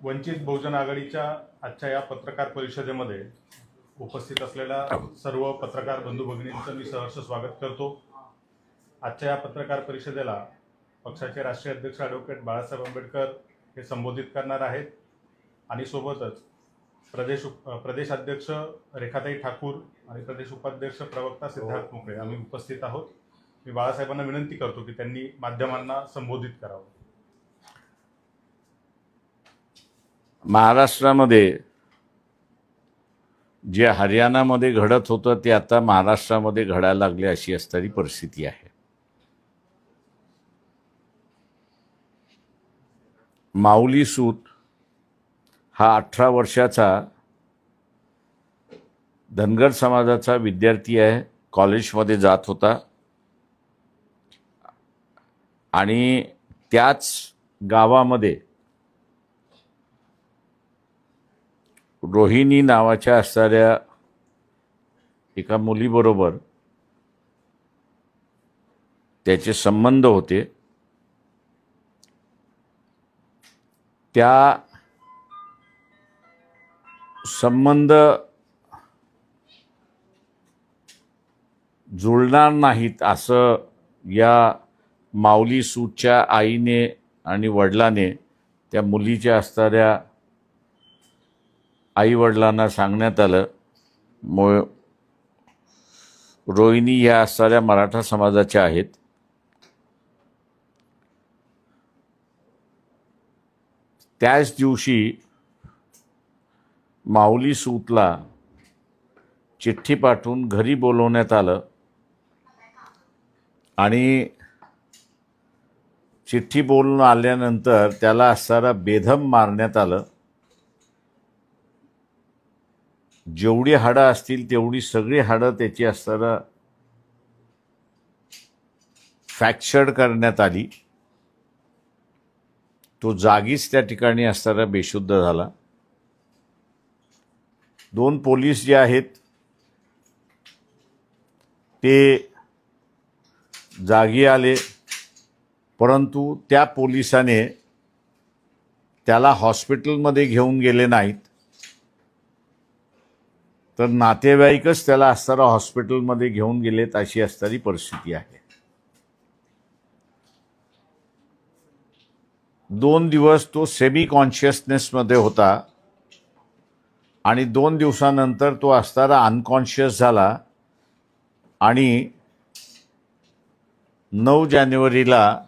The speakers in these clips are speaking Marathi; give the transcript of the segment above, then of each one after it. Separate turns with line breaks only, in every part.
वंचित बहुजन आघाडीच्या आजच्या या पत्रकार परिषदेमध्ये उपस्थित असलेल्या सर्व पत्रकार बंधू भगिनींचं मी सहर्ष स्वागत करतो। आजच्या या पत्रकार परिषदेला पक्षाचे राष्ट्रीय अध्यक्ष ॲडव्होकेट बाळासाहेब आंबेडकर हे संबोधित करणार आहेत आणि सोबतच प्रदेश अध्यक्ष रेखाताई ठाकूर आणि प्रदेश उपाध्यक्ष प्रवक्ता सिद्धार्थ मोकळे आम्ही उपस्थित आहोत। मी बाळासाहेबांना विनंती करतो की त्यांनी माध्यमांना संबोधित करावं।
महाराष्ट्रामध्ये जे हरियाणामध्ये घडत होतं ते आता महाराष्ट्रामध्ये घडायला लागले अशी असणारी परिस्थिती आहे। माऊली सूत हा 18 वर्षाचा धनगर समाजाचा विद्यार्थी आहे। कॉलेजमध्ये जात होता आणि त्याच गावामध्ये रोहिणी नावाच्या असणाऱ्या एका मुलीबरोबर त्याचे संबंध होते। त्या संबंध जुळणार नाहीत असं या माऊली सूतच्या आईने आणि वडिलाने त्या मुलीच्या असणाऱ्या आई वडिलांना सांगण्यात आलं। रोहिणी या असणाऱ्या मराठा समाजाच्या आहेत। त्याच दिवशी माऊली सूतला चिठ्ठी पाठवून घरी बोलवण्यात आलं आणि चिठ्ठी बोलून आल्यानंतर त्याला असणारा बेदम मारण्यात आलं। जेवढी हाडं असतील तेवढी सगळी हाडं त्याची असणारा फ्रॅक्चर्ड करण्यात आली। तो जागीच त्या ठिकाणी असणारा बेशुद्ध झाला। 2 पोलीस जे आहेत ते जागी आले, परंतु त्या पोलिसाने त्याला हॉस्पिटलमध्ये घेऊन गेले नाहीत, तर नातेवाईकच त्याला असणारा हॉस्पिटलमध्ये घेऊन गेलेत अशी असणारी परिस्थिती आहे। 2 दिवस तो सेमी कॉन्शियसनेसमध्ये होता आणि 2 दिवसानंतर तो असणारा अनकॉन्शियस झाला आणि 9 जानेवारीला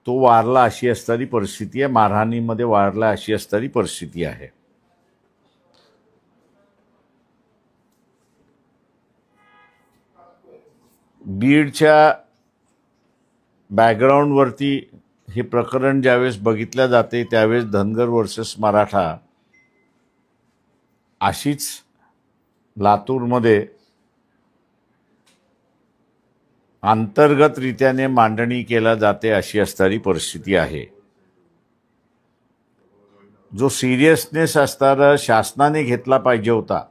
तो वारला अशी असणारी परिस्थिती आहे। मारहाणीमध्ये वारला अशी असणारी परिस्थिती आहे। बीडच्या बॅकग्राऊंडवरती हे प्रकरण ज्यावेळेस बघितल्या जाते त्यावेळेस धनगर वर्सेस मराठा अशीच लातूरमध्ये अंतर्गतरित्याने मांडणी केला जाते अशी असणारी परिस्थिती आहे। जो सिरियसनेस असणारा शासनाने घेतला पाहिजे होता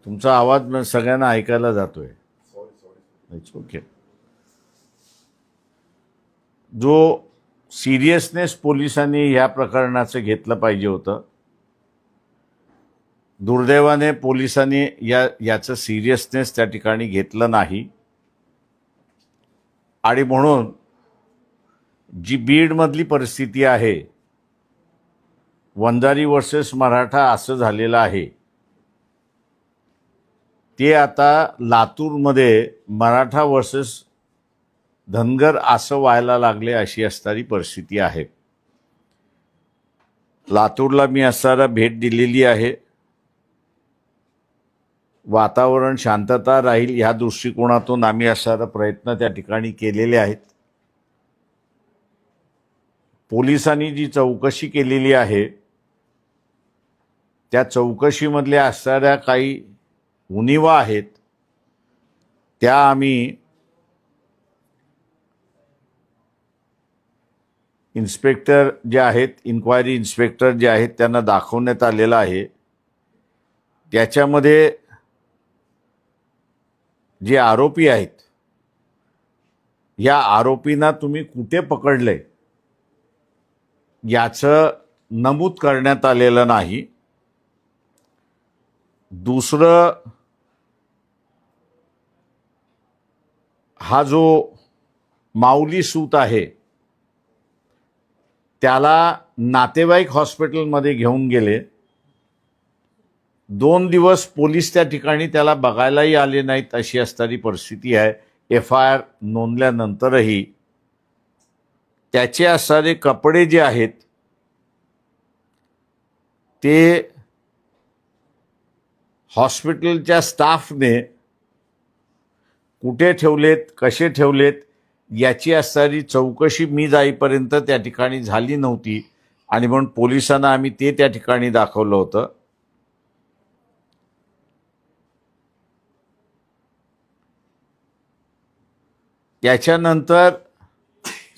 तुमचा आवाज सगळ्यांना ऐकायला जातोय। ओके। जो सिरियसनेस पोलिसांनी या प्रकरणाचं घेतलं पाहिजे होतं, दुर्दैवाने पोलिसांनी याचं सिरियसनेस त्या ठिकाणी घेतलं नाही आणि म्हणून जी बीडमधली परिस्थिती आहे, वंजारी वर्सेस मराठा असं झालेलं आहे, ते आता लातूरमध्ये मराठा वर्सेस धनगर असं व्हायला लागले अशी असणारी परिस्थिती आहे। लातूरला मी असणारा भेट दिलेली आहे। वातावरण शांतता राहील ह्या दृष्टिकोनातून आम्ही असणारा प्रयत्न त्या ठिकाणी केलेले आहेत। पोलिसांनी जी चौकशी केलेली आहे त्या चौकशीमधल्या असणाऱ्या काही उणिवा आहेत त्या आम्ही इन्स्पेक्टर जे आहेत, इन्क्वायरी इन्स्पेक्टर जे आहेत त्यांना दाखवण्यात आलेलं आहे. त्याच्यामध्ये जे आरोपी आहेत, या आरोपींना तुम्ही कुठे पकडले याचं नमूद करण्यात आलेलं नाही. दुसरं, हा जो माऊली सूत आहे त्याला नातेवाईक हॉस्पिटलमध्ये घेऊन गेले. 2 दिवस पोलीस त्या ठिकाणी त्याला बघायलाही आले नाहीत अशी असणारी परिस्थिती आहे. FIR नोंदल्यानंतरही त्याचे असणारे कपडे जे आहेत ते हॉस्पिटलच्या स्टाफने कुठे ठेवलेत, कसे ठेवलेत याची असणारी चौकशी मी जाईपर्यंत त्या ठिकाणी झाली नव्हती आणि म्हणून पोलिसांना आम्ही ते त्या ठिकाणी दाखवलं होतं. त्याच्यानंतर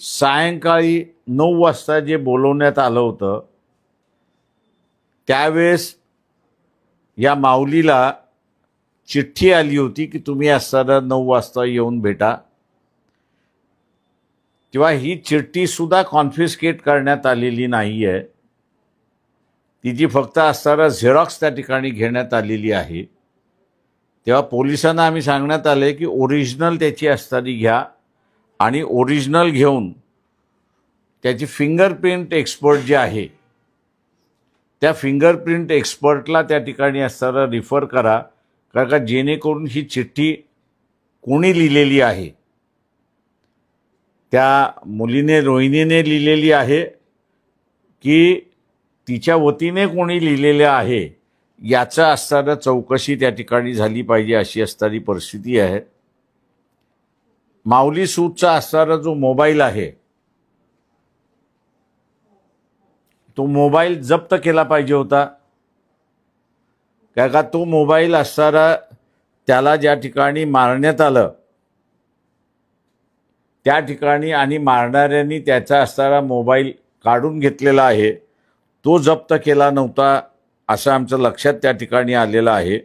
सायंकाळी 9 वाजता जे बोलवण्यात आलं होतं त्यावेळेस या माऊलीला चिठ्ठी आली होती की तुम्ही असताना 9 वाजता येऊन भेटा. तेव्हा ही चिठ्ठीसुद्धा कॉन्फिस्केट करण्यात आलेली नाही आहे. तिची फक्त असताना झेरॉक्स त्या ठिकाणी घेण्यात आलेली आहे. तेव्हा पोलिसांना आम्ही सांगण्यात आले की ओरिजिनल त्याची असताना घ्या आणि ओरिजिनल घेऊन त्याची फिंगरप्रिंट एक्सपर्ट जे आहे त्या फिंगरप्रिंट एक्सपर्टला त्या ठिकाणी असताना रिफर करा, कारण का जेणेकरून ही चिठ्ठी कोणी लिहिलेली आहे, त्या मुलीने रोहिणीने लिहिलेली आहे की तिच्या वतीने कोणी लिहिलेले आहे याचं असताना चौकशी त्या ठिकाणी झाली पाहिजे अशी असणारी परिस्थिती आहे. माऊली सूतचा असणारा जो मोबाईल आहे तो मोबाईल जप्त केला पाहिजे होता, कारण का तो मोबाईल असणारा त्याला ज्या ठिकाणी मारण्यात आलं त्या ठिकाणी आणि मारणाऱ्यांनी त्याचा असणारा मोबाईल काढून घेतलेला आहे, तो जप्त केला नव्हता असं आमचं लक्षात त्या ठिकाणी आलेलं आहे.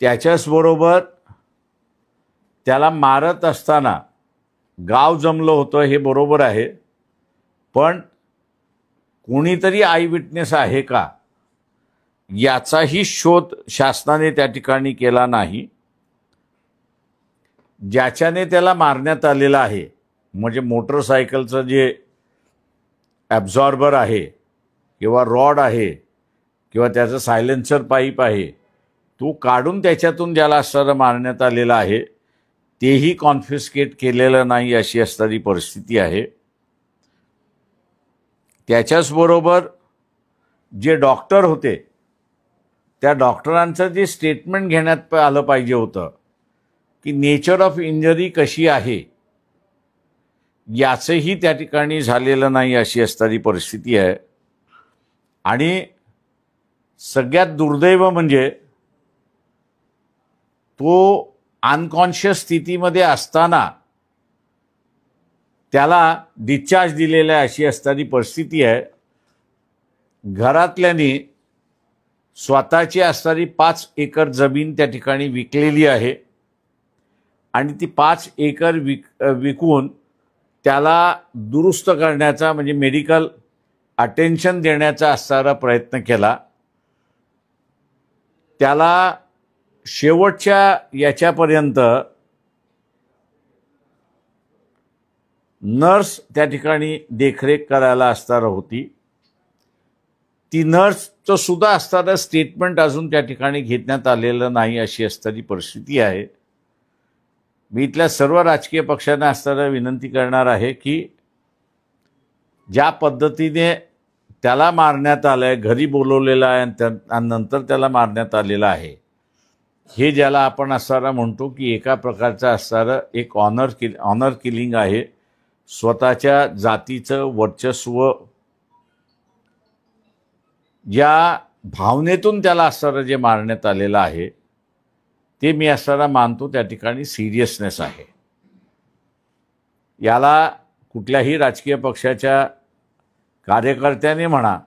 त्याच्याचबरोबर त्याला मारत असताना गाव जमलं होतं हे बरोबर आहे, पण कोणीतरी आय विटनेस आहे का याचाही शोध शासनाने त्या ठिकाणी केला नाही. ज्याच्याने त्याला मारण्यात आलेलं आहे म्हणजे मोटरसायकलचं जे ॲब्झॉर्बर आहे किंवा रॉड आहे किंवा त्याचं सायलेन्सर पाईप आहे तो काढून त्याच्यातून ज्याला असताना मारण्यात आलेलं आहे तेही कॉन्फिस्केट केलेलं नाही अशी असणारी परिस्थिती आहे. त्याच्याचबरोबर जे डॉक्टर होते त्या डॉक्टरांचं जे स्टेटमेंट घेण्यात आलं पाहिजे होतं की नेचर ऑफ इंजरी कशी आहे याचंही त्या ठिकाणी झालेलं नाही अशी असणारी परिस्थिती आहे. आणि सगळ्यात दुर्दैव म्हणजे तो अनकॉन्शियस स्थितीमध्ये असताना त्याला डिस्चार्ज दिलेला अशी असणारी परिस्थिती आहे. घरातल्यांनी स्वतःची असणारी 5 एकर जमीन त्या ठिकाणी विकलेली आहे आणि ती 5 एकर विकून त्याला दुरुस्त करण्याचा म्हणजे मेडिकल अटेन्शन देण्याचा असणारा प्रयत्न केला. त्याला शेवटच्या याच्यापर्यंत नर्स त्या ठिकाणी देखरेख करायला असणार होती. ती नर्सचं सुद्धा असणारं स्टेटमेंट अजून त्या ठिकाणी घेण्यात आलेलं नाही अशी असणारी परिस्थिती आहे. मी इथल्या सर्व राजकीय पक्षांना असताना विनंती करणार आहे की ज्या पद्धतीने त्याला मारण्यात आलं आहे, घरी बोलवलेलं आहे आणि नंतर त्याला मारण्यात आलेलं आहे, हे ज्याला आपण असणारा म्हणतो की एका प्रकारचं असणारं एक ऑनर किलिंग आहे. स्वतःच्या जातीचं वर्चस्व ज्या भावनेतून त्याला असणारं जे मारण्यात आलेलं आहे ते मी असणारा मानतो त्या ठिकाणी सिरियसनेस आहे. याला कुठल्याही राजकीय पक्षाच्या कार्यकर्त्याने म्हणा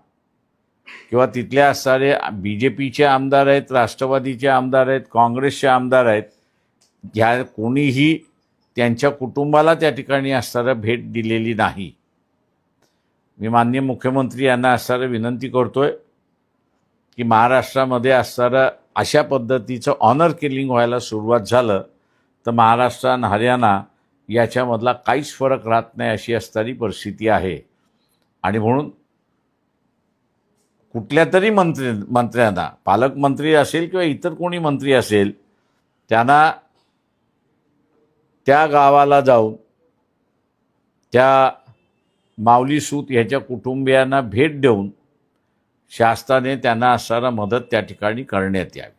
किंवा तिथल्या असणारे BJPचे आमदार आहेत, राष्ट्रवादीचे आमदार आहेत, काँग्रेसचे आमदार आहेत, ह्या कोणीही त्यांच्या कुटुंबाला त्या ठिकाणी असणारं भेट दिलेली नाही. मी माननीय मुख्यमंत्री यांना असणारं विनंती करतोय की महाराष्ट्रामध्ये असणारं अशा पद्धतीचं ऑनर किलिंग व्हायला सुरुवात झालं तर महाराष्ट्र आणि हरियाणा याच्यामधला काहीच फरक राहत नाही अशी असणारी परिस्थिती आहे. आणि म्हणून कुठल्या तरी मंत्र्यांना, पालकमंत्री असेल किंवा इतर कोणी मंत्री असेल, त्यांना त्या गावाला जाऊन त्या माऊली सूत ह्याच्या कुटुंबियांना भेट देऊन शासनाने त्यांना असणारा मदत त्या ठिकाणी करण्यात यावी.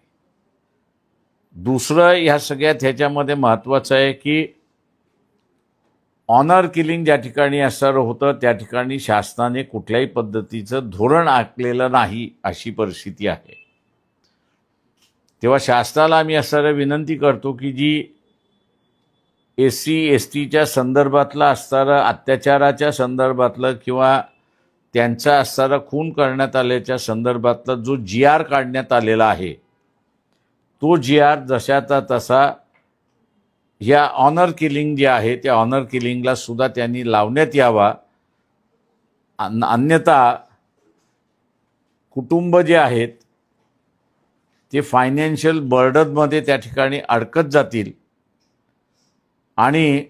दुसरं ह्या सगळ्यात ह्याच्यामध्ये महत्त्वाचं आहे की ऑनर किलिंग ज्या ठिकाणी असणारं होतं त्या ठिकाणी शासनाने कुठल्याही पद्धतीचं धोरण आखलेलं नाही अशी परिस्थिती आहे. तेव्हा शासनाला आम्ही असणारं विनंती करतो की जी SC STच्या संदर्भातलं असणारं अत्याचाराच्या संदर्भातलं किंवा त्यांचा असणारा खून करण्यात आल्याच्या संदर्भातला जो GR काढण्यात आलेला आहे तो GR जशाचा तसा ह्या ऑनर किलिंग जे आहे त्या ऑनर किलिंगला सुद्धा त्यांनी लावण्यात यावा. अन्यथा कुटुंब जे आहेत ते फायनान्शियल बर्डनमध्ये त्या ठिकाणी अडकत जातील आणि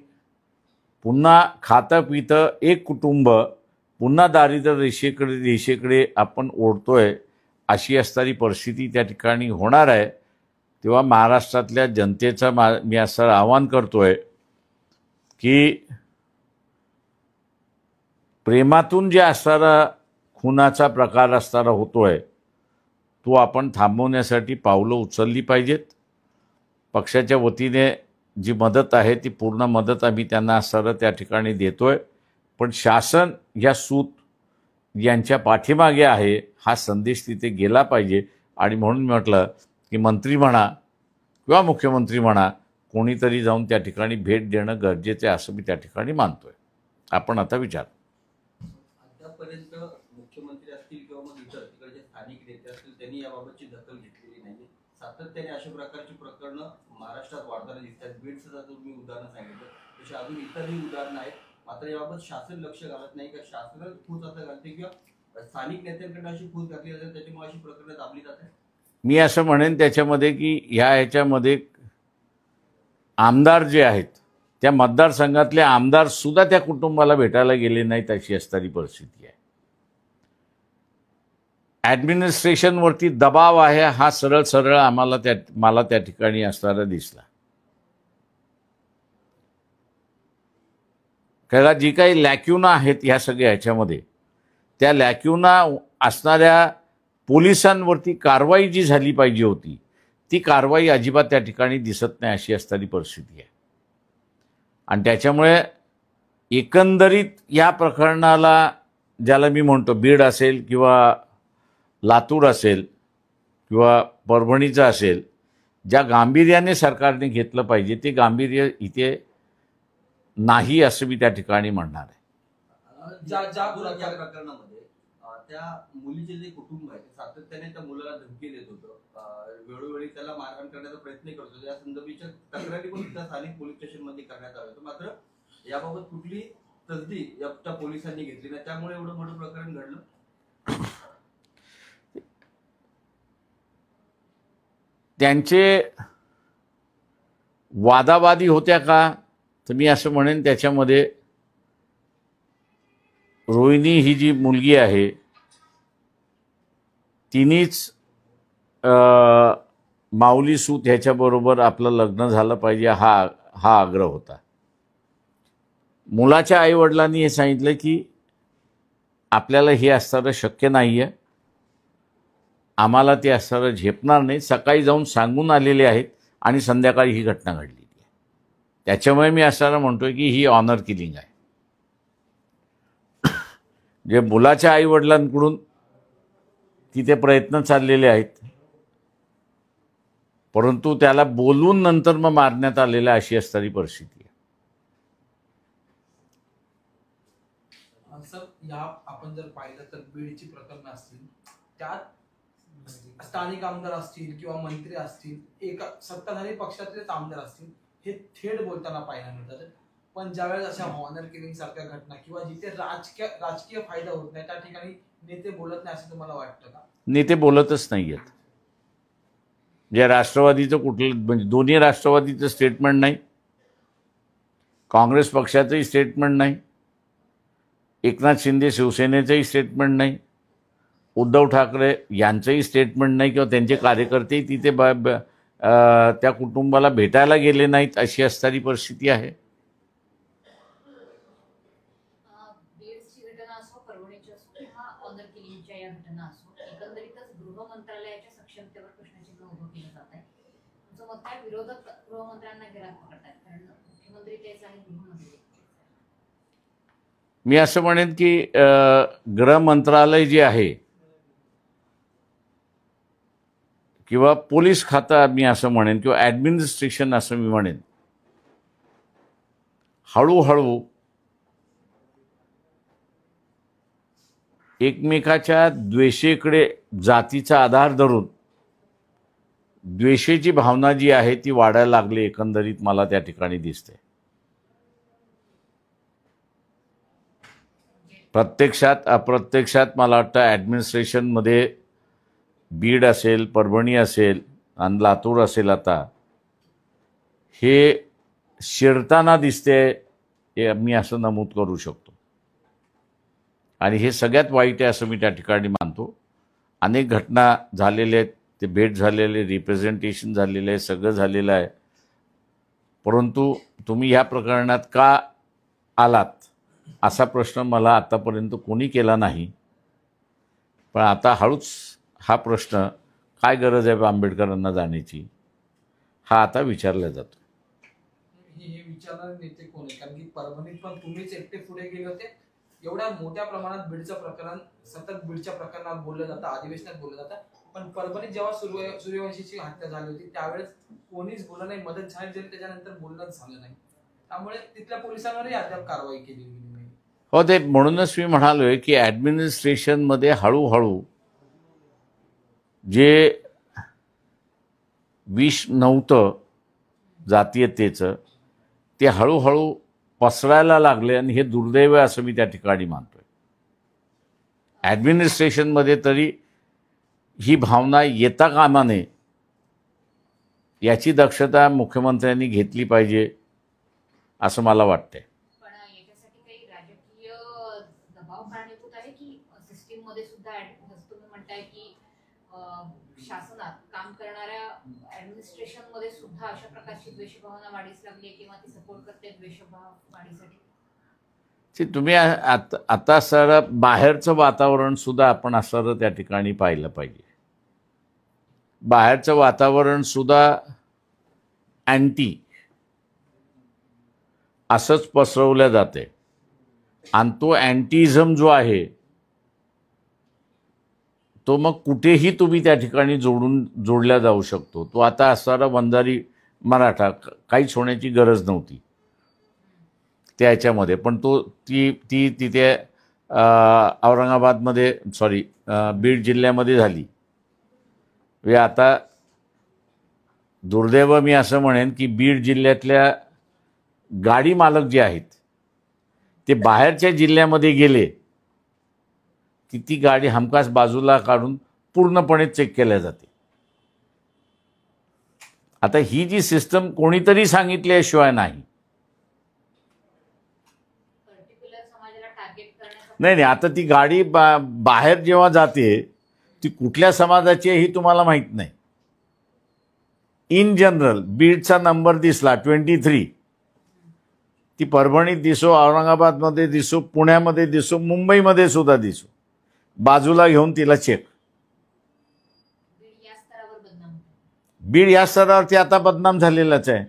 पुन्हा खातं पितं एक कुटुंब पुन्हा दारिद्र्य रेषेकडे आपण ओढतोय अशी असणारी परिस्थिती त्या ठिकाणी होणार आहे. तेव्हा महाराष्ट्रातल्या जनतेचं मी असं आवाहन करतोय की प्रेमातून जे असणारा खुनाचा प्रकार असणारा होतोय तो आपण थांबवण्यासाठी पावलं उचलली पाहिजेत. पक्षाच्या वतीने जी मदत आहे ती पूर्ण मदत आम्ही त्यांना असणारं त्या ठिकाणी देतोय. पण शासन या सूत यांच्या पाठीमागे आहे हा संदेश तिथे गेला पाहिजे. आणि म्हणून मी म्हटलं की मंत्री म्हणा किंवा मुख्यमंत्री म्हणा कोणीतरी जाऊन त्या ठिकाणी भेट देणं गरजेचं आहे असं मी त्या ठिकाणी मानतोय. आपण आता विचार.
आतापर्यंत मुख्यमंत्री असतील किंवा मग इतर तिकडचे स्थानिक नेते असतील त्यांनी याबाबतची दखल घेतलेली नाही. सातत्याने अशा प्रकारची प्रकरणं महाराष्ट्रात वाढताना दिसतात. बीडचं तुम्ही उदाहरण सांगितलं तशी अजून इतरही उदाहरणं आहेत. मात्र याबाबत शासन लक्ष घालत नाही का शासन फूस असं घालते किंवा स्थानिक नेत्यांकडे अशी फूस घातली जाते त्याच्यामुळे अशी प्रकरणं दाबली जातात.
मी असं म्हणेन त्याच्यामध्ये की ह्याच्यामध्ये आमदार जे आहेत त्या मतदारसंघातले आमदार सुद्धा त्या कुटुंबाला भेटायला गेले नाहीत अशी असणारी परिस्थिती आहे. ॲडमिनिस्ट्रेशनवरती दबाव आहे हा सरळ सरळ मला त्या ठिकाणी असणारा दिसला. कारण जी काही लॅक्युना आहेत ह्या सगळ्या ह्याच्यामध्ये त्या लॅक्युना असणाऱ्या पोलिसांवरती कारवाई जी झाली पाहिजे होती ती कारवाई अजिबात त्या ठिकाणी दिसत नाही अशी असणारी परिस्थिती आहे. आणि त्याच्यामुळे एकंदरीत या प्रकरणाला ज्याला मी म्हणतो बीड असेल किंवा लातूर असेल किंवा परभणीचं असेल ज्या गांभीर्याने सरकारने घेतलं पाहिजे ते गांभीर्य इथे नाही असं मी त्या ठिकाणी म्हणणार आहे.
ज्या प्रकरणामध्ये त्या मुलीचे जे कुटुंब आहे ते सातत्याने त्या मुलाला धमकी देत होतं, वेळोवेळी त्याला मारहाण करण्याचा प्रयत्न करत होते. या संदर्भाच्या तक्रारी पण त्या स्थानिक पोलीस स्टेशनमध्ये करण्यात आल्या होत्या. मात्र याबाबत कुठली तसदी त्या पोलिसांनी घेतली नाही त्यामुळे एवढं मोठं प्रकरण घडलं.
त्यांचे वादावादी होत्या का तर मी असं म्हणेन त्याच्यामध्ये रोहिणी ही जी मुलगी आहे तिनेच माऊली सूत ह्याच्याबरोबर आपलं लग्न झालं पाहिजे हा आग्रह होता. मुलाच्या आईवडिलांनी हे सांगितलं की आपल्याला हे असणारं शक्य नाही आहे, आम्हाला ते असणारं झेपणार नाही. सकाळी जाऊन सांगून आलेले आहेत आणि संध्याकाळी ही घटना घडलेली आहे. त्याच्यामुळे मी असणारं म्हणतोय की ही ऑनर किलिंग आहे. जे मुलाच्या आईवडिलांकडून तिथे प्रयत्न चाललेले आहेत परंतु त्याला बोलवून नंतर मग मारण्यात आलेला अशी असणारी परिस्थिती आहे.
सर या आपण जर पाहिलं तर बीडची प्रकरणं असतील त्यात स्थानिक आमदार असतील किंवा मंत्री असतील एका सत्ताधारी पक्षातलेच आमदार असतील हे थेट बोलताना पाहायला मिळतात. पण ज्यावेळेस अशा हॉनर किलिंग सारख्या घटना किंवा जिथे राजकीय फायदा होत नाही त्या ठिकाणी नेते बोलत नाही असं तुम्हाला वाटतं का?
नेते बोलतच नाही आहेत. जे राष्ट्रवादीचं कुठलं म्हणजे दोन्ही राष्ट्रवादीचं स्टेटमेंट नाही, काँग्रेस पक्षाचंही स्टेटमेंट नाही, एकनाथ शिंदे शिवसेनेचंही स्टेटमेंट नाही, उद्धव ठाकरे यांचंही स्टेटमेंट नाही किंवा त्यांचे कार्यकर्तेही तिथे त्या कुटुंबाला भेटायला गेले नाहीत अशी असणारी परिस्थिती आहे.
बीडची घटना असो, परभणीची असो किंवा ऑनर किलिंगच्या या घटना असो, एकंदरीतच गृह मंत्रालयाच्या सक्षमतेवर प्रश्नचिन्ह उभं केलं जात आहे. तुमचं मत काय? विरोधक गृहमंत्र्यांना घरात पकडतात कारण मुख्यमंत्री तेच आहे, गृहमंत्री.
मी असं म्हणेन की गृह मंत्रालय जे आहे किंवा पोलीस खातं मी असं म्हणेन किंवा ॲडमिनिस्ट्रेशन असं मी म्हणेन, हळूहळू एकमेकाच्या द्वेषेकडे जातीचा आधार धरून द्वेषाची भावना जी आहे ती वाढायला लागली एकंदरीत मला त्या ठिकाणी दिसते. प्रत्यक्षात अप्रत्यक्षात मला वाटतं ॲडमिनिस्ट्रेशनमध्ये बीड असेल, परभणी असेल आणि लातूर असेल आता हे शिरताना दिसते हे मी असं नमूद करू शकतो. आणि हे सगळ्यात वाईट आहे असं मी त्या ठिकाणी मानतो. अनेक घटना झालेल्या आहेत, ते भेट झालेले, रिप्रेझेंटेशन झालेलं आहे, सगळं झालेलं आहे. परंतु तुम्ही ह्या प्रकरणात का आलात असा प्रश्न मला आतापर्यंत कोणी केला नाही. पण आता हळूच हा प्रश्न काय गरज आहे आंबेडकरांना जाण्याची हा आता विचारला जातो.
हे विचारणारे नेते कोण आहे? कारण की परभणीत पण तुम्हीच एकटे पुढे गेले होते. एवढ्या मोठ्या प्रमाणात बीडचं प्रकरण सतत बीडच्या प्रकरणात बोललं जातं, अधिवेशनात बोललं जातं. पण परभणीत जेव्हा सूर्यवंशीची हत्या झाली होती त्यावेळेस कोणीच बोललं नाही, मदत झाली तरी त्याच्यानंतर बोलणंच झालं नाही. त्यामुळे तिथल्या पोलिसांवरही अद्याप कारवाई केली गेली नाही.
हो, ते म्हणूनच मी म्हणालोय की ॲडमिनिस्ट्रेशनमध्ये हळूहळू जे विष नव्हतं जातीयतेचं ते हळूहळू पसरायला लागले आणि हे दुर्दैव आहे असं मी त्या ठिकाणी मानतोय. ॲडमिनिस्ट्रेशनमध्ये तरी ही भावना येता कामा नये याची दक्षता मुख्यमंत्र्यांनी घेतली पाहिजे असं मला वाटतंय.
पण याच्यासाठी काही राजकीय दबाव कारणीभूत आहे की सिस्टीममध्ये सुद्धा जसं तुम्ही म्हणताय की शासनात काम करणाऱ्या ॲडमिनिस्ट्रेशनमध्ये सुद्धा अशा प्रकारची द्वेषभावना वाढीस लागली आहे किंवा ती सपोर्ट करते द्वेषभाव वाढीसाठी?
तुम्ही आता सर बाहेरचं वातावरण सुद्धा आपण असं त्या ठिकाणी पाहिलं पाहिजे. बाहेरचं वातावरण सुद्धा अँटी असंच पसरवलं जाते आणि तो अँटीइझम जो आहे तो मग कुठेही तुम्ही त्या ठिकाणी जोडला जाऊ शकतो. तो आता असणारा वंजारी मराठा काहीच होण्याची गरज नव्हती त्याच्यामध्ये, पण ती तिथे औरंगाबादमध्ये बीड जिल्ह्यामध्ये झाली. आता दुर्दैव मी असं म्हणेन की बीड जिल्ह्यातल्या गाडी मालक जे आहेत ते बाहेरच्या जिल्ह्यामध्ये गेले की ती गाडी हमखास बाजूला काढून पूर्णपणे चेक केल्या जाते. आता ही जी सिस्टम कोणीतरी सांगितल्याशिवाय नाही. नाही, आता ती गाडी बाहेर जेव्हा जाते ती कुठल्या समाजाची आहे ही तुम्हाला माहीत नाही. इन जनरल बीडचा नंबर दिसला 23, ती परभणीत दिसो, औरंगाबादमध्ये दिसो, पुण्यामध्ये दिसो, मुंबईमध्ये सुद्धा दिसो, बाजूला घेऊन तिला चेक. बीड या स्तरावरती आता बदनाम झालेलाच आहे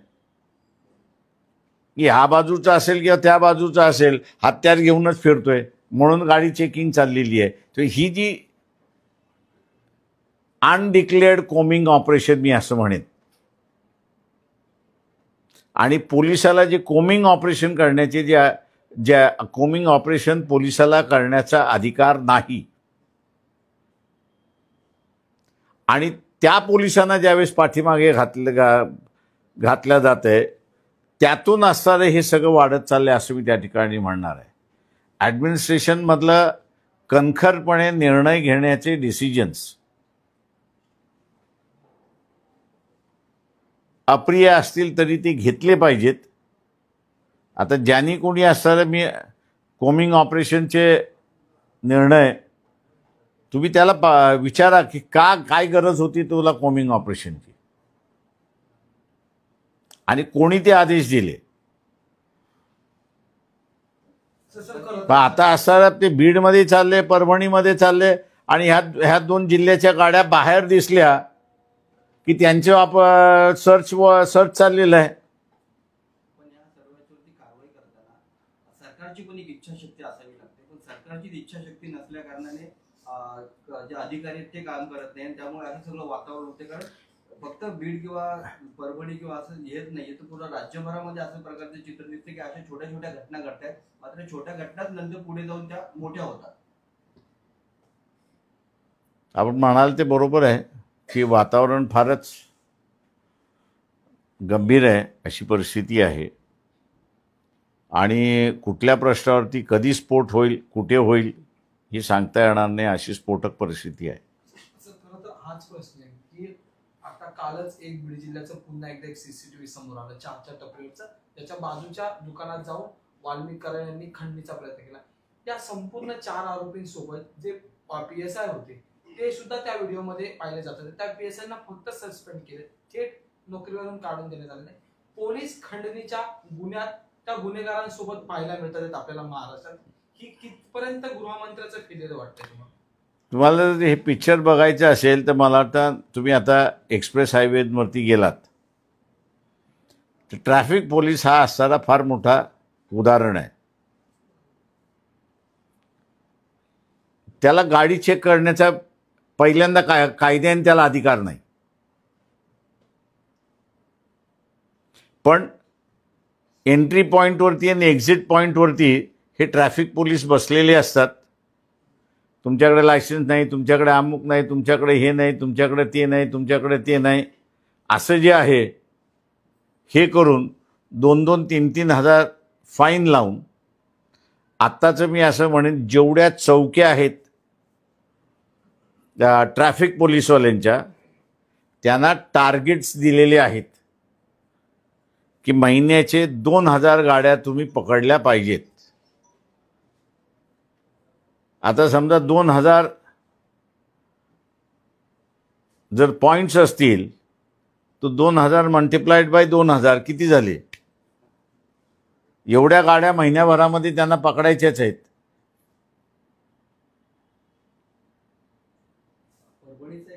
की हा बाजूचा असेल किंवा त्या बाजूचा असेल, हत्यार घेऊनच फिरतोय म्हणून गाडी चेकिंग चाललेली आहे. तर ही जी अनडिक्लेअर्ड कोमिंग ऑपरेशन मी असं म्हणेन, आणि पोलिसाला जे कोमिंग ऑपरेशन करण्याचे जे ज्या कोमिंग ऑपरेशन पोलिसाला करण्याचा अधिकार नाही. आणि त्या पोलिसांना ज्यावेळेस पाठीमागे घातल्या जात आहे त्यातून असणारे हे सगळं वाढत चाललंय असं मी त्या ठिकाणी म्हणणार आहे. ॲडमिनिस्ट्रेशनमधलं कणखरपणे निर्णय घेण्याचे डिसिजन्स अप्रिय असतील तरी ते घेतले पाहिजेत. आता ज्यांनी कोणी असणारे मी कोमिंग ऑपरेशनचे निर्णय तुम्ही त्याला विचारा की काय गरज होती तुला कोमिंग ऑपरेशनची आणि कोणी ते आदेश दिले. पण आता असं ते बीडमध्ये चालले, परभणीमध्ये चालले आणि ह्या 2 जिल्ह्याच्या गाड्या बाहेर दिसल्या की त्यांचे सर्च चाललेलं आहे.
पण या सर्वांवरती कारवाई करताना सरकारची पण एक इच्छाशक्ती असावी लागते. पण सरकारची इच्छाशक्ती नसल्या कारणाने जे अधिकारी आहेत ते काम करत नाही आणि त्यामुळे असं सगळं वातावरण होते. कारण फक्त बीड किंवा परभणी किंवा असं येत नाहीये तर पूर्ण राज्यभरामध्ये असं प्रकारचे चित्र दिसते की अशा छोट्या छोट्या घटना घडतात. मात्र छोट्या घटनाच नंतर पुढे जाऊन त्या मोठ्या होतात.
आपण म्हणाल ते बरोबर आहे की वातावरण फारच गंभीर आहे, अशी परिस्थिती आहे. आणि कुठल्या प्रश्नावरती कधी स्फोट होईल, कुठे होईल हे सांगता येणार नाही, अशी स्फोटक परिस्थिती आहे.
खरं तर हाच प्रश्न आहे की आता कालच एक बीड जिल्ह्याचं पुन्हा एकदा एक सीसीटीव्ही समोर आलं चहाच्या टपरीवरचं. त्याच्या बाजूच्या दुकानात जाऊन वाल्मिक कराड यांनी खंडणीचा प्रयत्न केला. या संपूर्ण 4 आरोपींसोबत जे PSI होते ते सुद्धा त्या व्हिडिओमध्ये पाहिले जातात. त्या PSI ना फक्त सस्पेंड केले, थेट नोकरीवरून काढून देण्यात आले नाही. पोलीस खंडणीच्या गुन्ह्यात त्या गुन्हेगारांसोबत पाहायला मिळतात आपल्याला महाराष्ट्रात. ही कितपर्यंत गृहमंत्र्याचं केलेलं वाटतं तुम्हाला?
तुम्हाला जर हे पिक्चर बघायचं असेल तर मला वाटतं तुम्ही आता एक्सप्रेस हायवेवरती गेलात तर ट्रॅफिक पोलीस हा असणारा फार मोठा उदाहरण आहे. त्याला गाडी चेक करण्याचा पहिल्यांदा कायद्याने त्याला अधिकार नाही. पण एंट्री पॉईंटवरती आणि एक्झिट पॉईंटवरती हे ट्रॅफिक पोलीस बसलेले असतात. तुमच्याकडे लायसन्स नाही, तुमच्याकडे अमुक नाही, तुमच्याकडे हे नाही, तुमच्याकडे ते नाही, तुमच्याकडे ते नाही, असं जे आहे हे करून 2-2, 3-3 हजार फाईन लावून आत्ताचं मी असं म्हणेन जेवढ्या चौक्या आहेत ट्रॅफिक पोलीसवाल्यांच्या त्यांना टार्गेट्स दिलेले आहेत की महिन्याचे 2,000 गाड्या तुम्ही पकडल्या पाहिजेत. आता समजा 2,000 जर पॉईंट्स असतील तर 2,000 मल्टिप्लाइड बाय 2,000 किती झाले? एवढ्या गाड्या महिन्याभरामध्ये त्यांना पकडायच्याच आहेत.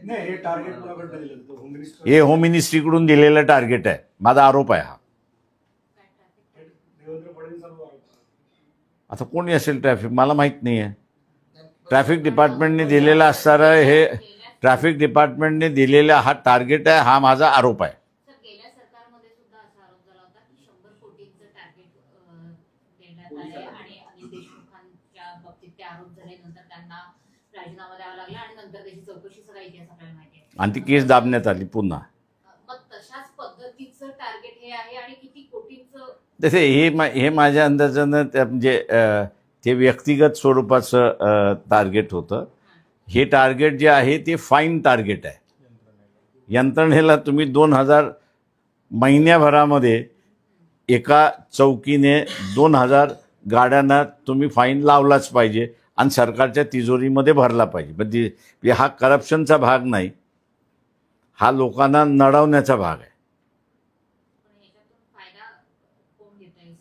हे टार्गेट कोणाकडे दिलं होतं? होम मिनिस्टर
हे होम मिनिस्ट्रीकडून दिलेलं टार्गेट आहे. माझा आरोप आहे हा.
देवेंद्र फडणवीसांवर आरोप.
आता कोणी असेल ट्रॅफिक मला माहीत नाही आहे. ट्रॅफिक डिपार्टमेंटने दिलेला असणारा हे ट्रॅफिक डिपार्टमेंटने दिलेला हा टार्गेट आहे, हा माझा आरोप आहे.
सर, गेल्या सरकारमध्ये सुद्धा असा आरोप झाला होता की 100 कोटींचं टार्गेट देण्यात आले आणि अनिल देशमुखांच्या बाबतीत ते आरोप झाल्यानंतर त्यांना राजीनामा द्यावा लागला आणि नंतर त्याची चौकशी सगळा इतिहास आपल्याला माहिती आहे.
आणि ती केस दाबण्यात आली पुन्हा.
मग तशाच पद्धतीचं टार्गेट हे आहे आणि किती कोटींचं?
तसे हे माझ्या अंदाजानं म्हणजे ते व्यक्तिगत स्वरूपाचं टार्गेट होतं. हे टार्गेट जे आहे ते फाईन टार्गेट आहे. यंत्रणेला तुम्ही 2,000 महिन्याभरामध्ये एका चौकीने 2,000 गाड्यांना तुम्ही फाईन लावलाच पाहिजे आणि सरकारच्या तिजोरीमध्ये भरला पाहिजे. म्हणजे हा करप्शनचा भाग नाही, हा लोकांना नडवण्याचा भाग आहे.
पण ह्याच्यातून फायदा कोण घेत आहे?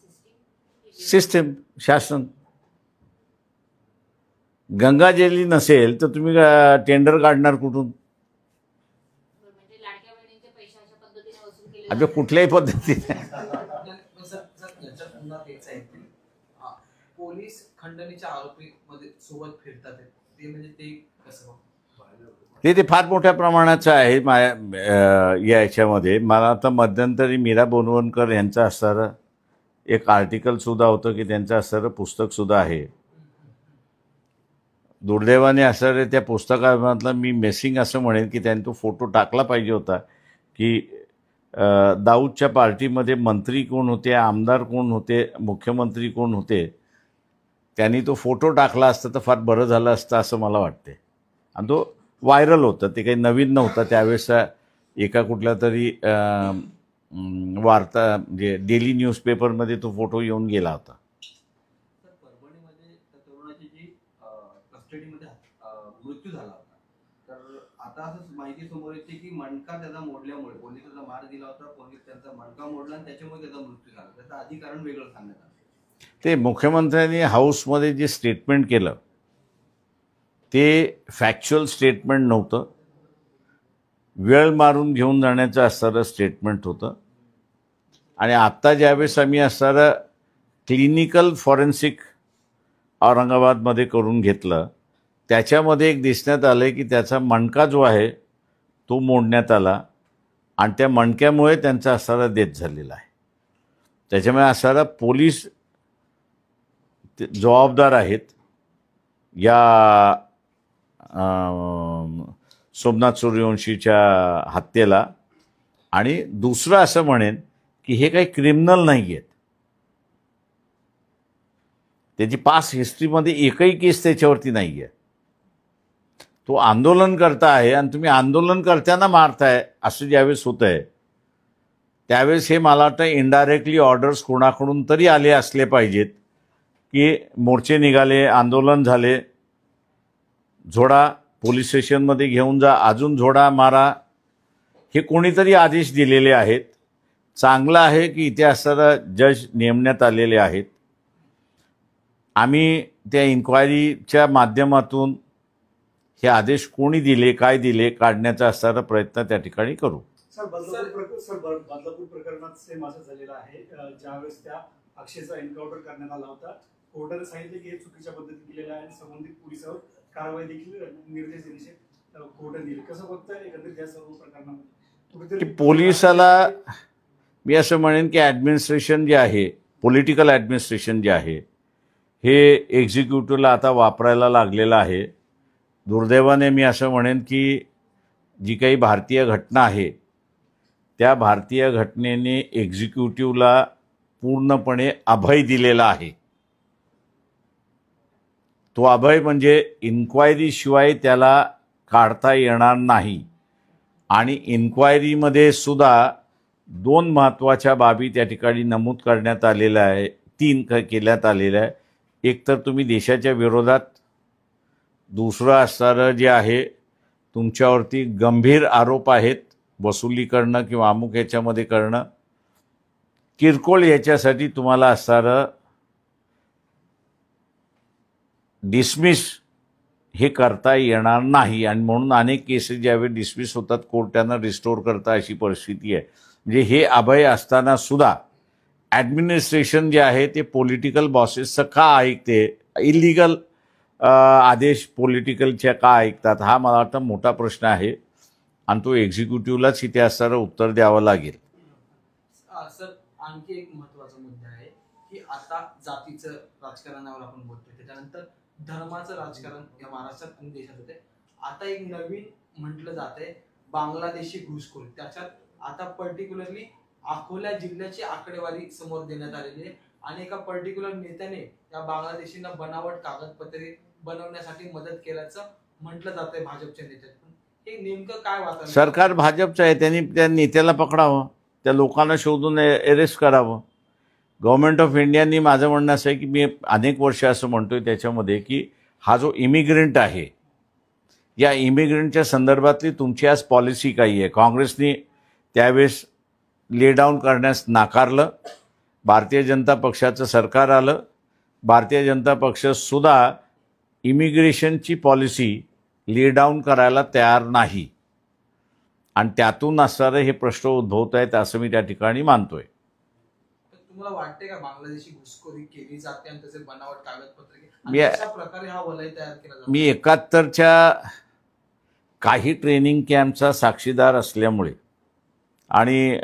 सिस्टीम, शासन. गंगाजली नसेल तर तुम्ही टेंडर काढणार कुठून?
म्हणजे लाडक्या बहिणींचे पैसे अशा पद्धतीने वसूल केले
आता
जातात.
कुठल्याही पद्धतीने
याच्यात पुन्हा तेच आहे की पोलीस खंडणीच्या आरोपी मध्ये सोबत फिरतात ते म्हणजे ते कसं?
ते फार मोठ्या प्रमाणाचं आहे या याच्यामध्ये. मला आता मध्यंतरी मीरा बोनवणकर यांचा असणारा एक आर्टिकलसुद्धा होतं की त्यांचं असणारं पुस्तकसुद्धा आहे. दुर्दैवाने असणारे त्या पुस्तकामधलं मी मिसिंग असं म्हणेन की त्यांनी तो फोटो टाकला पाहिजे होता की दाऊदच्या पार्टीमध्ये मंत्री कोण होते, आमदार कोण होते, मुख्यमंत्री कोण होते. त्यांनी तो फोटो टाकला असता तर फार बरं झालं असतं असं मला वाटते. आणि तो व्हायरल होतं, ते काही नवीन नव्हतं. त्यावेळेस एका कुठल्या तरी वार्ता म्हणजे डेली न्यूजपेपरमध्ये तो फोटो येऊन गेला होता.
तर परभणीमध्ये त्या तरुणाची जी कस्टडीमध्ये मृत्यू झाला होता, तर आता असं माहिती समोर येते की मणका त्याचा मोडल्यामुळे पोलिसांना मार दिला होता, पोलीस त्यांचा मणका मोडला आणि त्याच्यामुळे त्याचा मृत्यू झाला. त्याचं अधिकरण वेगळं सांगण्यात आलं.
ते मुख्यमंत्र्यांनी हाऊसमध्ये जे स्टेटमेंट केलं ते फॅक्च्युअल स्टेटमेंट नव्हतं, वेळ मारून घेऊन जाण्याचं असणारं स्टेटमेंट होतं. आणि आत्ता ज्यावेळेस आम्ही असणारं क्लिनिकल फॉरेन्सिक औरंगाबादमध्ये करून घेतलं, त्याच्यामध्ये एक दिसण्यात आलं की त्याचा मणका जो आहे तो मोडण्यात आला आणि त्या मणक्यामुळे त्यांचा असणारा डेथ झालेला आहे. त्याच्यामुळे असणारा पोलीस जबाबदार आहेत या सोमनाथ सूर्यवंशीच्या हत्येला. आणि दुसरं असं म्हणेन की हे काही क्रिमिनल नाही आहेत. त्याची पास हिस्ट्रीमध्ये एकही केस त्याच्यावरती नाही आहे. तो आंदोलनकर्ता आहे आणि तुम्ही आंदोलनकर्त्यांना मारताय असं ज्यावेळेस होतं आहे त्यावेळेस हे मला वाटतं इनडायरेक्टली ऑर्डर्स कोणाकडून तरी आले असले पाहिजेत की मोर्चे निघाले, आंदोलन झाले, झोडा पोलीस स्टेशनमध्ये घेऊन जा, अजून झोडा मारा, हे कोणीतरी आदेश दिलेले आहेत. चांगलं आहे की इथे असणारा जज नेमण्यात आलेले आहेत. आम्ही त्या इन्क्वायरीच्या माध्यमातून हे आदेश कोणी दिले, काय दिले, काढण्याचा असणारा प्रयत्न त्या ठिकाणी करू.
सर बदलापूर प्रकरणात सेम असं झालेलं आहे. ज्यावेळेस त्या अक्षयचा एन्काउंटर करण्यात आला होता, कोर्टाने सांगितले की हे चुकीच्या पद्धतीने केलेलं आहे आणि संबंधित पोलिसावर कारवाई देखील निर्देश दिले कोर्टाने दिले. कसं बघताय एकंदरीत या सर्व प्रकरणामध्ये?
पोलिसाला मी असं म्हणेन की ॲडमिनिस्ट्रेशन जे आहे, पॉलिटिकल ॲडमिनिस्ट्रेशन जे आहे, हे एक्झिक्युटिव्हला आता वापरायला लागलेलं आहे. दुर्दैवाने मी असं म्हणेन की जी काही भारतीय घटना आहे त्या भारतीय घटनेने एक्झिक्युटिव्हला पूर्णपणे अभय दिलेला आहे. तो अभय म्हणजे इन्क्वायरीशिवाय त्याला काढता येणार नाही. आणि इन्क्वायरीमध्ये सुद्धा 2 महत्त्वाच्या बाबी त्या ठिकाणी नमूद करण्यात आलेल्या आहे, 3 केल्यात आलेल्या आहे. एक तर तुम्ही देशाच्या विरोधात, दुसरं असणारं जे आहे तुमच्यावरती गंभीर आरोप आहेत वसुली करणं किंवा अमुक याच्यामध्ये करणं, किरकोळ याच्यासाठी तुम्हाला असणारं डिसमिस हे करता येणार नाही. आणि म्हणून अनेक केसेस ज्यावेळी डिसमिस होतात कोर्टानं रिस्टोर करता अशी परिस्थिती आहे. म्हणजे हे अभय असताना सुद्धा ॲडमिनिस्ट्रेशन जे आहे ते पॉलिटिकल बॉसेसचं का ऐकते, इलिगल आदेश पॉलिटिकलच्या का ऐकतात, हा मला वाटतं मोठा प्रश्न आहे आणि तो एक्झिक्युटिव्हलाच इथे असणारं उत्तर द्यावं लागेल.
सर आणखी एक महत्त्वाचा मुद्दा आहे की आता जातीचं राजकारणावर आपण बोलतोय, त्याच्यानंतर धर्माचं राजकारण या महाराष्ट्रात आणि देशात होते. आता एक नवीन म्हटलं जातंय बांगलादेशी घुसखोरी. त्याच्यात आता पर्टिक्युलरली अकोला जिल्ह्याची आकडेवारी समोर देण्यात आलेली आहे आणि एका पर्टिक्युलर नेत्याने या बांगलादेशींना बनावट कागदपत्रे बनवण्यासाठी मदत केल्याचं म्हटलं जातंय भाजपच्या नेत्यातून. हे नेमकं काय वाटतं?
सरकार भाजपचं आहे, त्यांनी त्या नेत्याला पकडावं, त्या लोकांना शोधून अरेस्ट करावं. गव्हर्नमेंट ऑफ इंडियानी, माझं म्हणणं असं आहे की मी अनेक वर्ष असं म्हणतोय त्याच्यामध्ये की हा जो इमिग्रंट आहे, या इमिग्रंटच्या संदर्भातली तुमची आज पॉलिसी काही आहे. काँग्रेसने त्यावेळेस ले डाऊन करण्यास नाकारलं. भारतीय जनता पक्षाचं सरकार आलं. भारतीय जनता पक्षसुद्धा इमिग्रेशनची पॉलिसी ले डाऊन करायला तयार नाही आणि त्यातून असणारे हे प्रश्न उद्भवत आहेत असं मी त्या ठिकाणी मानतोय.
तुम्हाला वाटते का बांगलादेशी घुसखोरी केली जाते आणि त्याचे बनावट कागदपत्रे
मी-
अशा प्रकारे हा वलय तयार केला जातो?
मी 71च्या काही ट्रेनिंग कॅम्पचा साक्षीदार असल्यामुळे आणि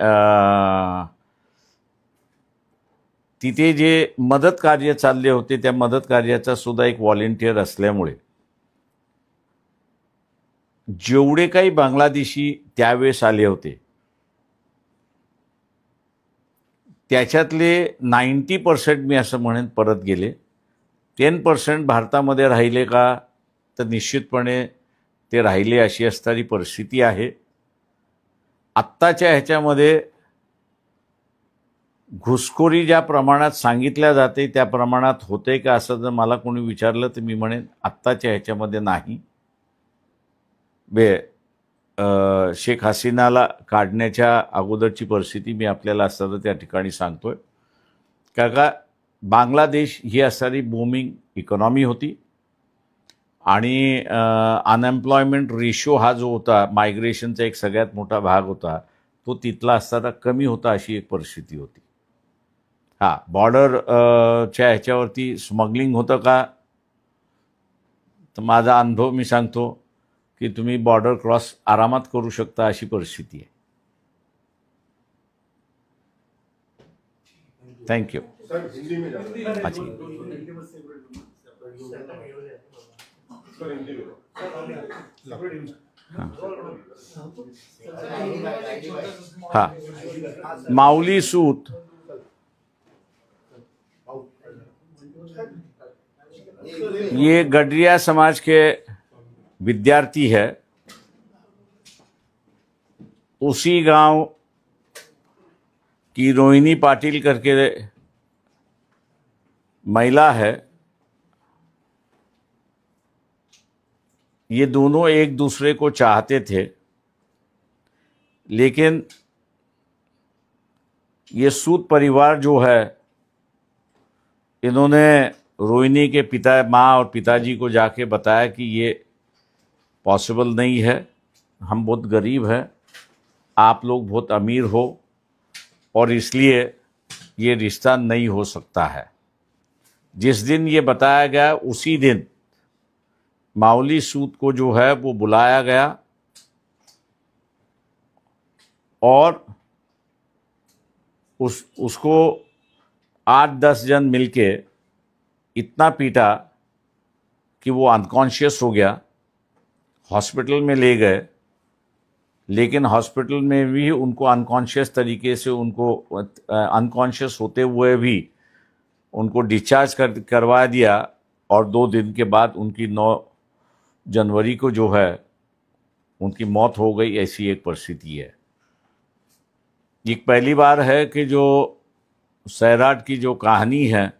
तिथे जे मदत कार्य चालले होते त्या मदत कार्याचा सुद्धा एक व्हॉलेंटियर असल्यामुळे जेवढे काही बांगलादेशी त्यावेळेस आले होते त्याच्यातले 90% मी असं म्हणेन परत गेले. 10% भारतामध्ये राहिले का, तर निश्चितपणे ते राहिले अशी असणारी परिस्थिती आहे. आत्ताच्या ह्याच्यामध्ये घुसखोरी ज्या प्रमाणात सांगितल्या जाते त्या प्रमाणात होते का असं जर मला कोणी विचारलं तर मी म्हणेन आत्ताच्या ह्याच्यामध्ये नाही. शेख हसीनाला काढण्याच्या अगोदरची परिस्थिती मी आपल्याला असताना त्या ठिकाणी सांगतोय. का बांगलादेश ही असणारी बूमिंग इकॉनॉमी होती आणि अनएम्प्लॉयमेंट रेशो हा जो होता, मायग्रेशनचा एक सगळ्यात मोठा भाग होता, तो तिथला असताना कमी होता अशी एक परिस्थिती होती. हां, बॉर्डरच्या ह्याच्यावरती स्मगलिंग होतं का, तर माझा अनुभव मी सांगतो की तुम्ही बॉर्डर क्रॉस आरामात करू शकता अशी परिस्थिती आहे. थँक्यू.
सर हिंदी में जा रहा है।
अच्छा.
सर हिंदी में
हाँ, माउली सूद ये गडरिया समाज के विद्यार्थी है. उसी गांव की रोहिणी पाटिल करके महिला है. ये दोनों एक दूसरे को चाहते थे, लेकिन ये सूद परिवार जो है, इन्होंने रोहिणी के माँ और पिताजी को जाके बताया कि ये पॉसिबल नहीं है, हम बहुत गरीब हैं, आप लोग बहुत अमीर हो और इसलिए ये रिश्ता नहीं हो सकता है. जिस दिन ये बताया गया उसी दिन माउली सूद को जो है वो बुलाया गया और उसको 8-10 जन मिलके इतना पीटा कि वो अनकॉन्शियस हो गया. हॉस्पिटल में ले गए, लेकिन हॉस्पिटल में भी उनको अनकॉन्शियस तरीके से अनकॉन्शियस होते हुए भी उनको डिस्चार्ज करवा दिया और 2 दिन के बाद उनकी 9 जनवरी को जो है उनकी मौत हो गई. ऐसी एक परिस्थिति है. ये पहली बार है कि जो सैराट की जो कहानी है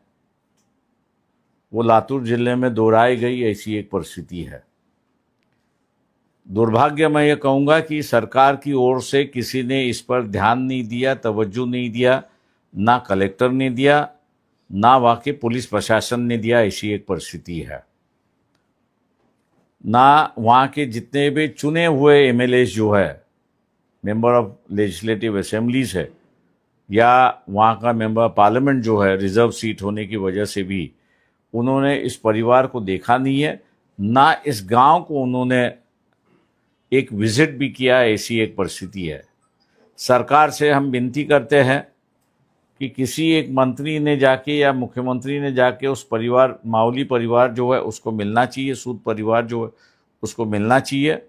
वो लातूर जिले में दोहराई गई. ऐसी एक परिस्थिति है. दुर्भाग्य मैं ये कहूँगा कि सरकार की ओर से किसी ने इस पर ध्यान नहीं दिया, तवज्जो नहीं दिया, ना कलेक्टर ने दिया, ना वहाँ के पुलिस प्रशासन ने दिया. ऐसी एक परिस्थिति है. ना वहाँ के जितने भी चुने हुए एमएलएस जो है, मेंबर ऑफ लेजिस्लेटिव असेंबलीज है, या वहाँ का मेंबर ऑफ पार्लियामेंट जो है, रिजर्व सीट होने की वजह से भी उन्होंने इस परिवार को देखा नहीं है, ना इस गांव को उन्होंने एक विजिट भी किया. ऐसी एक परिस्थिति है. सरकार से हम विनती करते हैं कि किसी एक मंत्री ने जाके या मुख्यमंत्री ने जाके उस परिवार, माउली परिवार जो है उसको मिलना चाहिए, सूद परिवार जो है उसको मिलना चाहिए.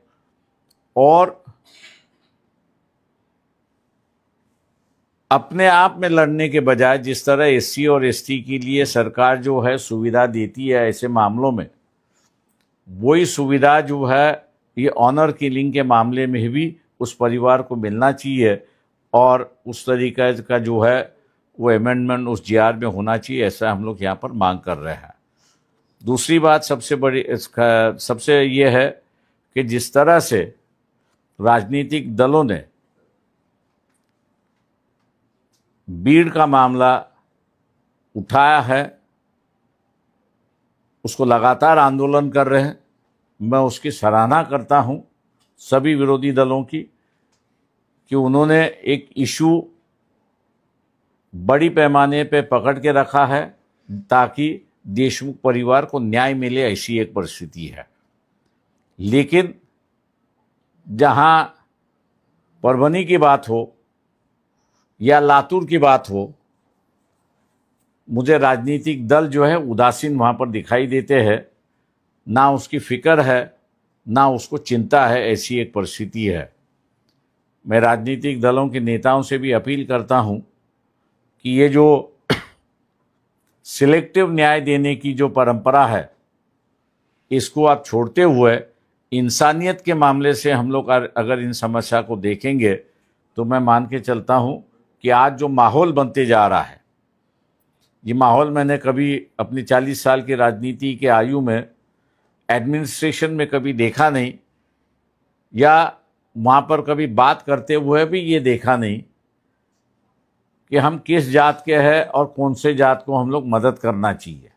और अपने आप में लड़ने के बजाय जिस तरह एससी और एसटी के लिए सरकार जो है सुविधा देती है ऐसे मामलों में, वही सुविधा जो है ये ऑनर किलिंग के मामले में भी उस परिवार को मिलना चाहिए और उस तरीके का जो है वो अमेंडमेंट उस जीआर में होना चाहिए. ऐसा हम लोग यहाँ पर मांग कर रहे हैं. दूसरी बात सबसे ये है कि जिस तरह से राजनीतिक दलों ने बीड़ का मामला उठाया है, उसको लगातार आंदोलन कर रहे हैं. मैं उसकी सराहना करता हूं सभी विरोधी दलों की कि उन्होंने एक इशू बड़ी पैमाने पे पकड़ के रखा है ताकि देशमुख परिवार को न्याय मिले. ऐसी एक परिस्थिति है. लेकिन जहां परभनी की बात हो या लातूर की बात हो, मुझे राजनीतिक दल जो है उदासीन वहाँ पर दिखाई देते हैं, ना उसकी फिक्र है ना उसको चिंता है, ऐसी एक परिस्थिति है। मैं राजनीतिक दलों के नेताओं से भी अपील करता हूँ कि ये जो सिलेक्टिव न्याय देने की जो परंपरा है, इसको आप छोड़ते हुए इंसानियत के मामले से हम लोग अगर इन समस्या को देखेंगे तो मैं मान के चलता हूँ कि आज जो माहौल बनते जा रहा है, ये माहौल मैंने कभी अपनी 40 साल की राजनीति के आयु में एडमिनिस्ट्रेशन में कभी देखा नहीं, या वहाँ पर कभी बात करते हुए भी ये देखा नहीं कि हम किस जात के हैं और कौन से जात को हम लोग मदद करना चाहिए।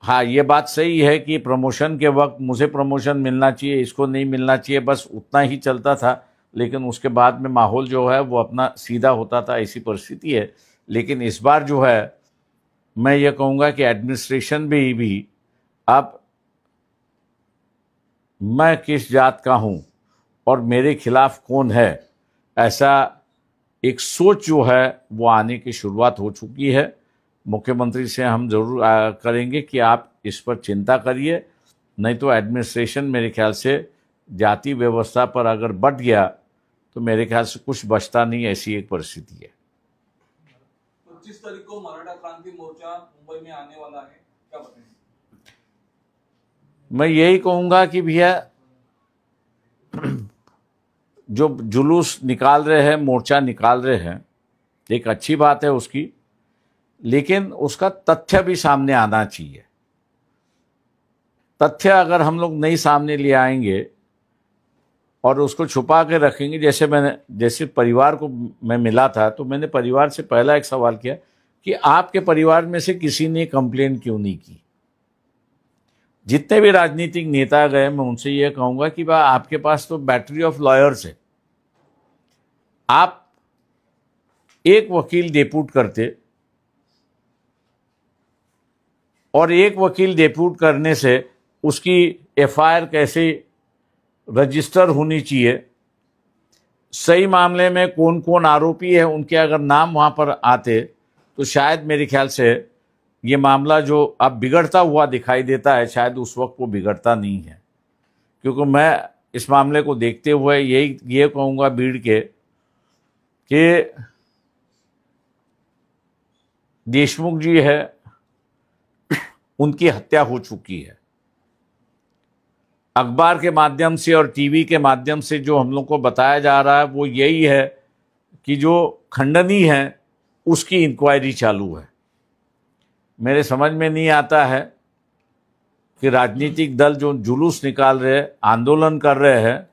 हाँ, ये बात सही है कि प्रमोशन के वक्त मुझे प्रमोशन मिलना चाहिए, इसको नहीं मिलना चाहिए, बस उतना ही चलता था। लेकिन उसके बाद में माहौल जो है वो अपना सीधा होता था, ऐसी परिस्थिति है। लेकिन इस बार जो है मैं ये कहूँगा कि एडमिनिस्ट्रेशन भी अब मैं किस जात का हूँ और मेरे खिलाफ कौन है, ऐसा एक सोच जो है वो आने की शुरुआत हो चुकी है। मुख्यमंत्री से हम जरूर करेंगे कि आप इस पर चिंता करिए, नहीं तो एडमिनिस्ट्रेशन मेरे ख्याल से जाति व्यवस्था पर अगर बढ़ गया तो मेरे ख्याल से कुछ बचता नहीं, ऐसी एक परिस्थिति है।
25 तारीख को मराठा क्रांति मोर्चा मुंबई में आने वाला है, क्या बताएंगे?
मैं यही कहूँगा कि भैया जो जुलूस निकाल रहे हैं, मोर्चा निकाल रहे हैं, एक अच्छी बात है उसकी, लेकिन उसका तथ्य भी सामने आना चाहिए। तथ्य अगर हम लोग नहीं सामने ले आएंगे और उसको छुपा के रखेंगे, जैसे परिवार को मैं मिला था तो मैंने परिवार से पहला एक सवाल किया कि आपके परिवार में से किसी ने कंप्लेन क्यों नहीं की। जितने भी राजनीतिक नेता गए, मैं उनसे ये कहूँगा कि भाई आपके पास तो बैटरी ऑफ लॉयर्स है, आप एक वकील डेप्यूट करते और एक वकील डेप्यूट करने से उसकी एफआईआर कैसे रजिस्टर होनी चाहिए, सही मामले में कौन कौन आरोपी है, उनके अगर नाम वहाँ पर आते तो शायद मेरे ख्याल से ये मामला जो अब बिगड़ता हुआ दिखाई देता है, शायद उस वक्त वो बिगड़ता नहीं है। क्योंकि मैं इस मामले को देखते हुए ये कहूँगा भीड़ के कि देशमुख जी है, उनकी हत्या हो चुकी है। अखबार के माध्यम से और टीवी के माध्यम से जो हम लोग को बताया जा रहा है वो यही है कि जो खंडनी है उसकी इंक्वायरी चालू है। मेरे समझ में नहीं आता है कि राजनीतिक दल जो जुलूस निकाल रहे, आंदोलन कर रहे हैं,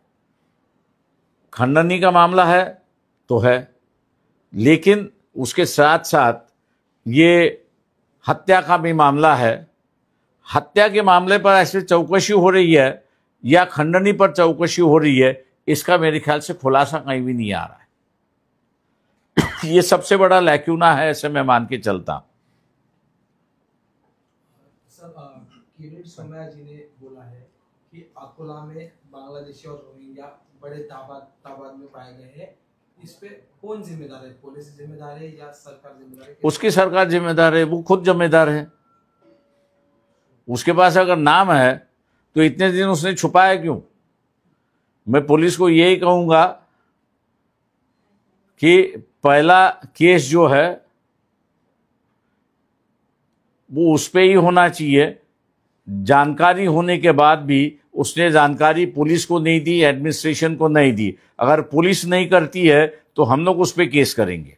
खंडनी का मामला है तो है, लेकिन उसके साथ साथ ये हत्या का भी मामला है। हत्या के मामले पर ऐसे चौकसी हो रही है या खंडनी पर चौकसी हो रही है, इसका मेरे ख्याल से खुलासा कहीं भी नहीं आ रहा है। ये सबसे बड़ा लैक्यूना है, ऐसे मैं मान के चलता हूं।
सर, किरीट सोमैया जी ने बोला है कि अकोला में बांग्लादेशी और रोहिंग्या बड़े तादाद में पाए गए हैं, इस पे कौन जिम्मेदार है? पुलिस जिम्मेदार है या सरकार जिम्मेदार है?
उसकी सरकार जिम्मेदार है, वो खुद जिम्मेदार है। उसके पास अगर नाम है तो इतने दिन उसने छुपाया क्यों? मैं पुलिस को यही कहूँगा कि पहला केस जो है वो उस पे ही होना चाहिए। जानकारी होने के बाद भी उसने जानकारी पुलिस को नहीं दी, एडमिनिस्ट्रेशन को नहीं दी। अगर पुलिस नहीं करती है तो हम लोग उस पे केस करेंगे।